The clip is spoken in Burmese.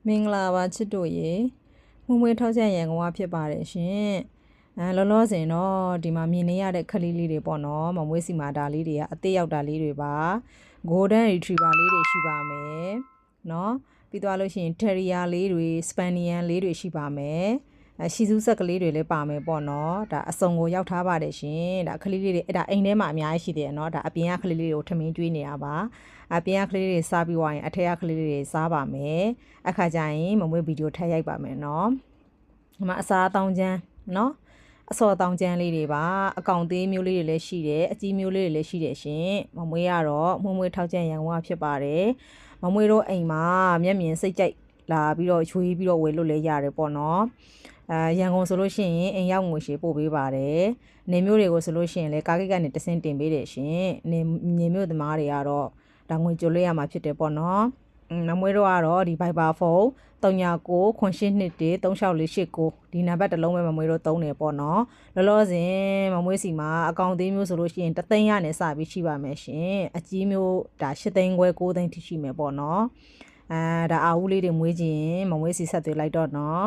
မင်္ဂလာပါချစ်တို့ရေမွေးမွေးထောက်ချက်ရန်ကုန်ကဖြစ်ပါတယ်ရှင်လောလောဆယ်တော့ဒီမှာမြင်နေရတဲ့ခလေးလေးတွေပေါ့နော်မမွေးစီမာတာလေးတွေကအသေးရောက်တာလေးတွေပါ Golden Retriever လေးတွေရှိပါမယ်နော်ပြီးသွားလို့ရှိရင် Terrier လေးတွေ Spaniel လေးတွေရှိပါမယ်ရှီဇူးဆက်ကလေးတွေလည်းပါမယ်ပေါ့နော်ဒါအစုံကိုရောက်ထားပါတယ်ရှင်ဒါခလေးလေးတွေဒါအိမ်ထဲမှာအများကြီးရှိတယ်နော်ဒါအပြင်ကခလေးလေးကိုထမင်းကျွေးနေတာပါအပြင်ကခလေးလေးတွေစားပြီးသွားရင်အထက်ကခလေးလေးတွေစားပါမယ်အခါကျရင်မမွေးဗီဒီယိုထည့်ရိုက်ပါမယ်နော်ဒီမှာအစားအသောင်းချမ်းနော်အစော်တောင်ချမ်းလေးတွေပါအကောင်သေးမျိုးလေးတွေလည်းရှိတယ်အကြီးမျိုးလေးတွေလည်းရှိတယ်ရှင်မမွေးကတော့မွေးထောက်ချမ်းရန်ကုန်ကဖြစ်ပါတယ်မမွေးတို့အိမ်မှာမျက်မြင်စိတ်ကြိုက်လာပြီးတော့ရွေးပြီးတော့ဝယ်လို့လည်းရတယ်ပေါ့နော်ရန်ကုန်ဆိုလို့ရှိရင်အိမ်ရောက်ငွေရှေပို့ပေးပါတယ်နေမျိုးတွေကိုဆိုလို့ရှိရင်လည်းကားကိတ်ကနေတဆင်းတင်ပေးတယ်ရှင်နေမျိုးသမားတွေကတော့ဒါငွေကြိုလို့ရမှာဖြစ်တယ်ပေါ့နော်မမွေးတို့ကတော့ဒီ Viber ဖုန်း3998213648ဒီနံပါတ်တစ်လုံးပဲမမွေးတို့သုံးတယ်ပေါ့နော်လောလောဆယ်မမွေးစီမှာအကောင့်သေးမျိုးဆိုလို့ရှိရင်3သိန်းရနဲ့စပြီးရှိပါမယ်ရှင်အကြီးမျိုးဒါ8သိန်းခွဲ9သိန်းထိရှိမယ်ပေါ့နော်ဒါအာဦးလေးတွေမွေးခြင်းမမွေးစီဆက်သွေးလိုက်တော့နော်